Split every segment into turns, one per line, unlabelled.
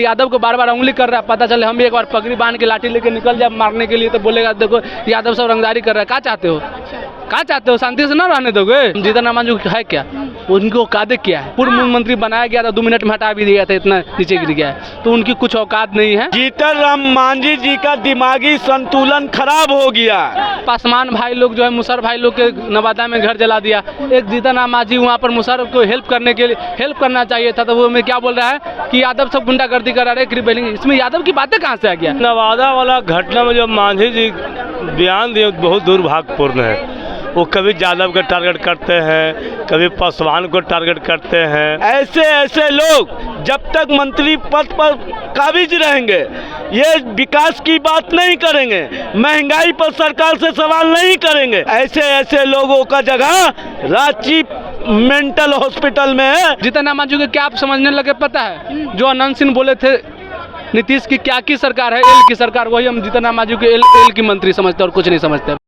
यादव को बार बार उंगली कर रहा है, पता चले हम भी एक बार पगड़ी बांध के लाठी लेके निकल जाए मारने के लिए तो बोलेगा देखो यादव सब रंगदारी कर रहा है। क्या चाहते हो? क्या चाहते हो? शांति से ना रहने दोगे? जीतन राम मांझी है क्या? उनको औकात क्या है? पूर्व मुख्यमंत्री बनाया गया था, 2 मिनट में हटा भी दिया था, इतना नीचे गिर गया है तो उनकी कुछ औकात नहीं है।
जीतन राम मांझी जी का दिमागी संतुलन खराब हो गया।
पासवान भाई लोग जो है मुसहर भाई लोग के नवादा में घर जला दिया। एक जीतन राम मांझी वहाँ पर मुसहर को हेल्प करने के लिए हेल्प करना चाहिए था तो वो में क्या बोल रहा है कि यादव सब गुंडागर्दी करा रहे क्रिमिनल। इसमें यादव की बातें कहाँ से आ गया?
नवादा वाला घटना में जो मांझी जी बयान दिए बहुत दुर्भाग्यपूर्ण है। वो कभी यादव को टारगेट करते हैं, कभी पासवान को टारगेट करते हैं। ऐसे लोग जब तक मंत्री पद पर काबिज रहेंगे ये विकास की बात नहीं करेंगे, महंगाई पर सरकार से सवाल नहीं करेंगे। ऐसे लोगों का जगह रांची मेंटल हॉस्पिटल में है।
जीतन राम मांझी को क्या आप समझने लगे पता है? जो अनंत सिंह बोले थे नीतीश की क्या की सरकार है, एल की सरकार, वही हम जीतन राम मांझी को एल की मंत्री समझते और कुछ नहीं समझते।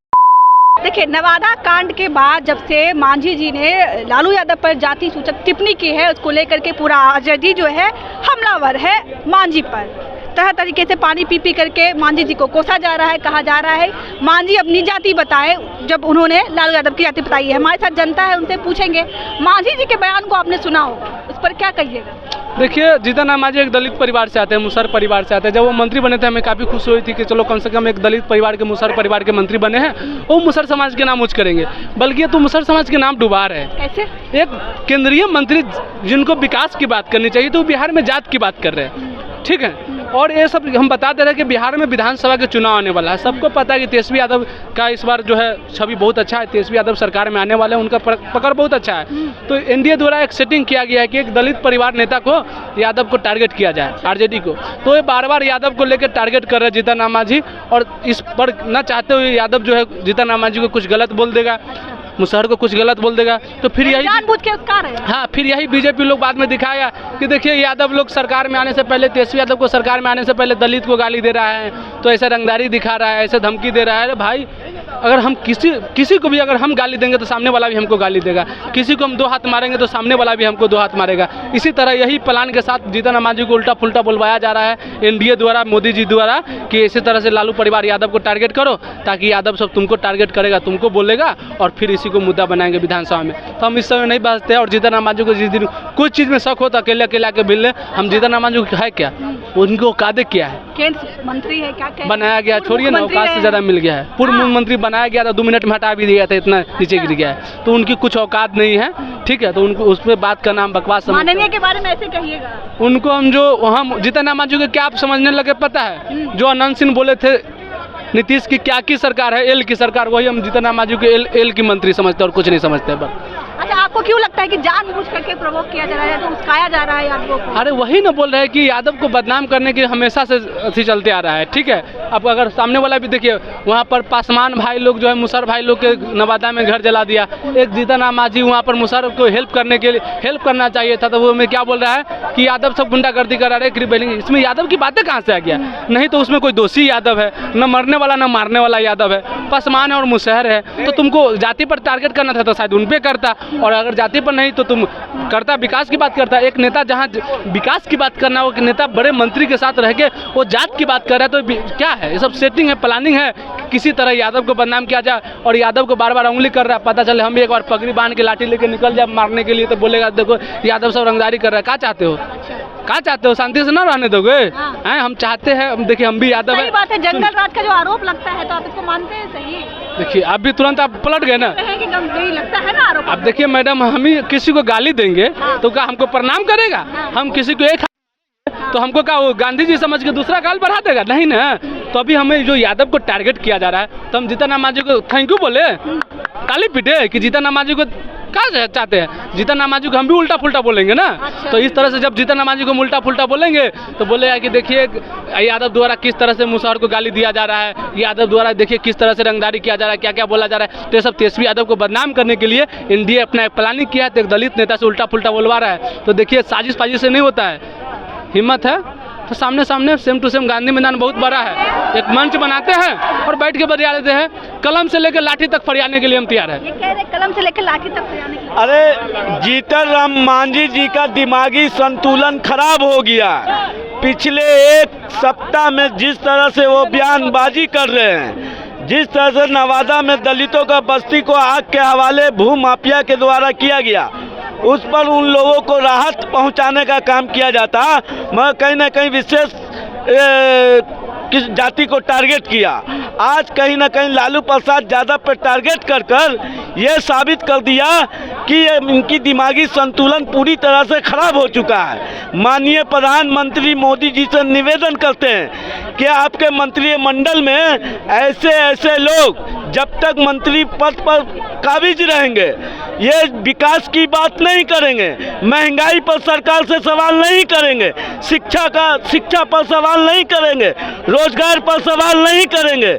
देखिए, नवादा कांड के बाद जब से मांझी जी ने लालू यादव पर जाति सूचक टिप्पणी की है उसको लेकर के पूरा आरजेडी जो है हमलावर है मांझी पर। तरह तरीके से पानी पी करके मांझी जी को कोसा जा रहा है, कहा जा रहा है मांझी अपनी जाति बताए जब उन्होंने लालू यादव की जाति बताई है। हमारे साथ जनता है, उनसे पूछेंगे मांझी जी के बयान को आपने सुना हो, उस पर क्या कहिएगा?
देखिए, जीतन राम मांझी एक दलित परिवार से आते हैं, मुसहर परिवार से आते हैं। जब वो मंत्री बने थे हमें काफ़ी खुशी हुई थी कि चलो कम से कम एक दलित परिवार के मुसहर परिवार के मंत्री बने हैं। वो मुसहर समाज के नाम ऊँच करेंगे, बल्कि ये तो मुसहर समाज के नाम डुबा रहे हैं।
कैसे?
एक केंद्रीय मंत्री जिनको विकास की बात करनी चाहिए तो बिहार में जात की बात कर रहे हैं, ठीक है। और ये सब हम बता दे रहे हैं कि बिहार में विधानसभा के चुनाव आने वाला है। सबको पता है कि तेजस्वी यादव का इस बार जो है छवि बहुत अच्छा है, तेजस्वी यादव सरकार में आने वाले हैं, उनका पकड़ बहुत अच्छा है। तो एनडीए द्वारा एक सेटिंग किया गया है कि एक दलित परिवार नेता को यादव को टारगेट किया जाए, आरजेडी को। तो ये बार बार यादव को लेकर टारगेट कर रहे हैं जीतन राम मांझी, और इस पर न चाहते हुए यादव जो है जीतन राम मांझी को कुछ गलत बोल देगा, मुसहर को कुछ गलत बोल देगा तो फिर यही
जानबूझ के उसका रहे।
हाँ, फिर यही बीजेपी लोग बाद में दिखाएगा कि देखिए यादव लोग सरकार में आने से पहले, तेजस्वी यादव को सरकार में आने से पहले दलित को गाली दे रहा है, तो ऐसे रंगदारी दिखा रहा है, ऐसे धमकी दे रहा है। अरे भाई, अगर हम किसी को भी अगर हम गाली देंगे तो सामने वाला भी हमको गाली देगा, किसी को हम 2 हाथ मारेंगे तो सामने वाला भी हमको 2 हाथ मारेगा। इसी तरह यही प्लान के साथ जीतन राम मांझी को उल्टा पुल्टा बुलवाया जा रहा है एनडीए द्वारा, मोदी जी द्वारा, कि इसी तरह से लालू परिवार यादव को टारगेट करो ताकि यादव सब तुमको टारगेट करेगा, तुमको बोलेगा और फिर इसी को मुद्दा बनाएंगे विधानसभा में। तो हम इस समय नहीं बचते हैं। और जीतन राम मांझी को जिस दिन कुछ चीज़ में शक होता अकेले आके मिल ले, हम जीतन राम मांझी है क्या? उनको औकात क्या है?
केंद्र मंत्री है, क्या
बनाया गया, छोड़िए ना, औकात से ज़्यादा मिल गया है। पूर्व मुख्यमंत्री बनाया गया था, 2 मिनट में हटा भी दिया था, इतना नीचे गिर गया है तो उनकी कुछ औकात नहीं है, ठीक है। तो उनको उस पर बात करना हम बकवास समझते हैं।
माननीय के बारे में ऐसे कहिएगा
उनको हम जो जीतन राम मांझी को क्या आप समझने लगे पता है? जो अनंत सिंह बोले थे नीतीश की क्या की सरकार है, एल की सरकार, वही हम जीतन राम मांझी को एल की मंत्री समझते और कुछ नहीं समझते। बस
अच्छा, आपको क्यों लगता है कि जानबूझ करके प्रवोक किया जा रहा है, तो उसकाया जा रहा है यादवों को?
अरे वही ना बोल रहे हैं कि यादव को बदनाम करने की हमेशा से अथी चलते आ रहा है, ठीक है। अब अगर सामने वाला भी देखिए, वहाँ पर पासवान भाई लोग जो है मुसहर भाई लोग के नवादा में घर जला दिया। एक जीतन राम मांझी वहाँ पर मुसहर को हेल्प करने के लिए हेल्प करना चाहिए था तो वो में क्या बोल रहा है कि यादव सब गुंडागर्दी करा रहे क्रिमिनल। इसमें यादव की बातें कहाँ से आ गया? नहीं तो उसमें कोई दोषी यादव है, न मरने वाला न मारने वाला यादव है, पासवान है और मुसहर है। तो तुमको जाति पर टारगेट करना था तो शायद उन पे करता, और अगर जाति पर नहीं तो तुम करता विकास की बात करता। एक नेता जहाँ विकास की बात करना हो, नेता बड़े मंत्री के साथ रह के वो जात की बात कर रहा है तो क्या है? ये सब सेटिंग है, प्लानिंग है, किसी तरह यादव को बदनाम किया जाए। और यादव को बार बार उंगली कर रहा है, पता चले हम भी एक बार पगड़ी बांध के लाठी लेके निकल जाए मारने के लिए तो बोलेगा देखो यादव सब रंगदारी कर रहा है। क्या चाहते हो? क्या चाहते हो? शांति से ना रहने दोगे? हैं, हम चाहते हैं, देखिए हम भी यादव है।
सही बात है, जंगल राज का जो आरोप लगता है तो आप इसको मानते हैं? सही,
देखिए अब भी तुरंत आप पलट गए ना।
लगता है ना आरोप।
अब देखिए मैडम, हम ही किसी को गाली देंगे तो क्या हमको प्रणाम करेगा? हम किसी को एक तो हमको क्या वो गांधी जी समझ के दूसरा गाल बढ़ा देगा? नहीं ना। तो अभी हमें जो यादव को टारगेट किया जा रहा है तो हम जीतन राम मांझी को थैंक यू बोले, काली पीटे कि जीतन राम मांझी को क्या चाहते हैं? जीतन राम मांझी को हम भी उल्टा फुल्टा बोलेंगे ना।
अच्छा।
तो इस तरह से जब जीतन राम मांझी को उल्टा फुल्टा बोलेंगे तो बोलेगा कि देखिए यादव द्वारा किस तरह से मुसहर को गाली दिया जा रहा है, यादव द्वारा देखिए किस तरह से रंगदारी किया जा रहा है, क्या क्या बोला जा रहा है। तो ये सब तेजस्वी यादव को बदनाम करने के लिए एनडीए अपना एक प्लानिंग किया है, तो एक दलित नेता से उल्टा फुल्टा बोलवा रहा है। तो देखिए साजिश फाजिश से नहीं होता है, हिम्मत है तो सामने सामने सेम टू सेम। गांधी मैदान बहुत बड़ा है, एक मंच बनाते हैं और बैठ के बतिया लेते हैं। कलम से लेकर लाठी तक फरियाने के लिए हम तैयार हैं।
ये कह रहे कलम से लेकर लाठी तक फरियाने के लिए।
अरे जीतन राम मांझी जी का दिमागी संतुलन खराब हो गया। पिछले एक सप्ताह में जिस तरह से वो बयानबाजी कर रहे हैं, जिस तरह से नवादा में दलितों का बस्ती को आग के हवाले भू माफिया के द्वारा किया गया, उस पर उन लोगों को राहत पहुंचाने का काम किया जाता, मगर कहीं ना कहीं विशेष किस जाति को टारगेट किया। आज कहीं ना कहीं लालू प्रसाद यादव पर टारगेट कर कर ये साबित कर दिया कि इनकी दिमागी संतुलन पूरी तरह से खराब हो चुका है। माननीय प्रधानमंत्री मोदी जी से निवेदन करते हैं कि आपके मंत्रिमंडल में ऐसे लोग जब तक मंत्री पद पर काबिज रहेंगे ये विकास की बात नहीं करेंगे, महंगाई पर सरकार से सवाल नहीं करेंगे, शिक्षा पर सवाल नहीं करेंगे, रोजगार पर सवाल नहीं करेंगे।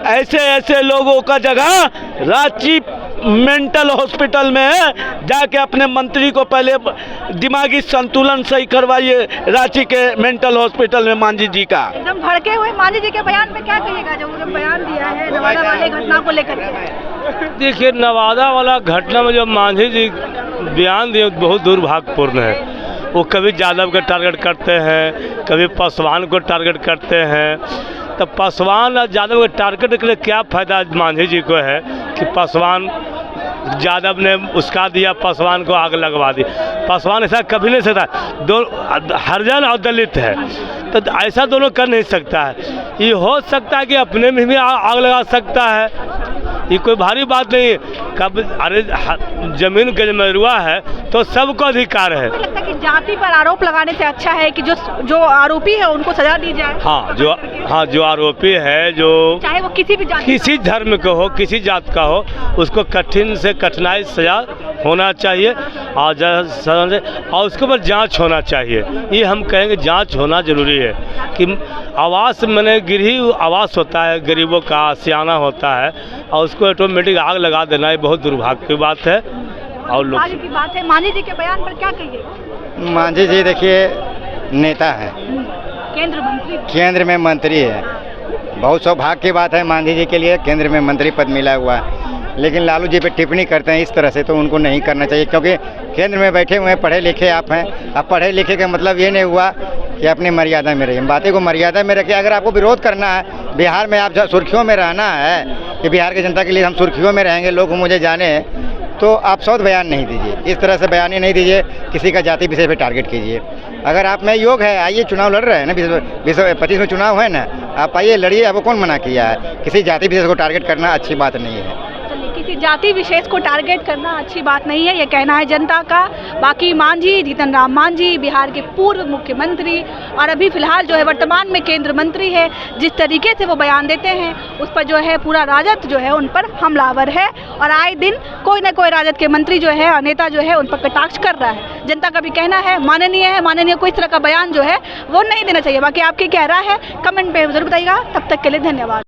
ऐसे लोगों का जगह रांची मेंटल हॉस्पिटल में है, जाके अपने मंत्री को पहले दिमागी संतुलन सही करवाइए रांची के मेंटल हॉस्पिटल में। मांझी जी का
एकदम भड़के हुए मांझी जी के बयान पे क्या कहिएगा, जो उन्होंने बयान दिया है नवादा वाले घटना को लेकर?
देखिए, नवादा वाला घटना में जो मांझी जी बयान दिए बहुत दुर्भाग्यपूर्ण है। वो कभी यादव को टारगेट करते हैं, कभी पासवान को टारगेट करते हैं। तो पासवान और यादव के टारगेट के लिए क्या फ़ायदा मांझी जी को है कि पासवान यादव ने उसका दिया, पासवान को आग लगवा दी। पासवान ऐसा कभी नहीं सकता, दो हरिजन और दलित है तो ऐसा दोनों कर नहीं सकता है। ये हो सकता है कि अपने में भी आग लगा सकता है, ये कोई भारी बात नहीं है। कब अरे जमीन गजमरुआ है तो सबको अधिकार है।
लगता है कि जाति पर आरोप लगाने से अच्छा है कि जो आरोपी है उनको सजा दी जाए।
जो आरोपी है, जो
चाहे वो किसी भी जाति,
किसी धर्म का हो, किसी जात का हो, उसको कठिन से कठिनाई सजा होना चाहिए और उसके ऊपर जांच होना चाहिए। ये हम कहेंगे जांच होना जरूरी है कि आवास मैंने गृह आवास होता है, गरीबों का आशियाना होता है और उसको ऑटोमेटिक आग लगा देना ये बहुत दुर्भाग्य की बात है। और लोग
आज की बात है, मांझी जी के बयान पर क्या कहिए?
मांझी जी देखिए नेता है, केंद्र में मंत्री है, बहुत सौभाग्य की बात है मांझी जी के लिए केंद्र में मंत्री पद मिला हुआ है। लेकिन लालू जी पे टिप्पणी करते हैं इस तरह से तो उनको नहीं करना चाहिए, क्योंकि केंद्र में बैठे हुए हैं, पढ़े लिखे आप हैं। अब पढ़े लिखे का मतलब ये नहीं हुआ कि अपनी मर्यादा में रहिए, बातें को मर्यादा में रखिए। अगर आपको विरोध करना है, बिहार में आप सुर्खियों में रहना है कि बिहार की जनता के लिए हम सुर्खियों में रहेंगे, लोग मुझे जाने, तो आप सौद बयान नहीं दीजिए, इस तरह से बयान ही नहीं दीजिए, किसी का जाति विषय पे टारगेट कीजिए। अगर आप में योग है, आइए चुनाव लड़ रहे हैं ना, 2025 में चुनाव है ना, आप आइए लड़िए, आपको कौन मना किया है? किसी जाति विशेष को टारगेट करना अच्छी बात नहीं है।
किसी जाति विशेष को टारगेट करना अच्छी बात नहीं है, ये कहना है जनता का। बाकी मांझी, जीतन राम मांझी बिहार के पूर्व मुख्यमंत्री और अभी फिलहाल जो है वर्तमान में केंद्र मंत्री है, जिस तरीके से वो बयान देते हैं उस पर जो है पूरा राजद जो है उन पर हमलावर है और आए दिन कोई ना कोई राजद के मंत्री जो है, नेता जो है उन पर कटाक्ष कर रहा है। जनता का भी कहना है माननीय को इस तरह का बयान जो है वो नहीं देना चाहिए। बाकी आपकी क्या राय है कमेंट पे जरूर बताइएगा। तब तक के लिए धन्यवाद।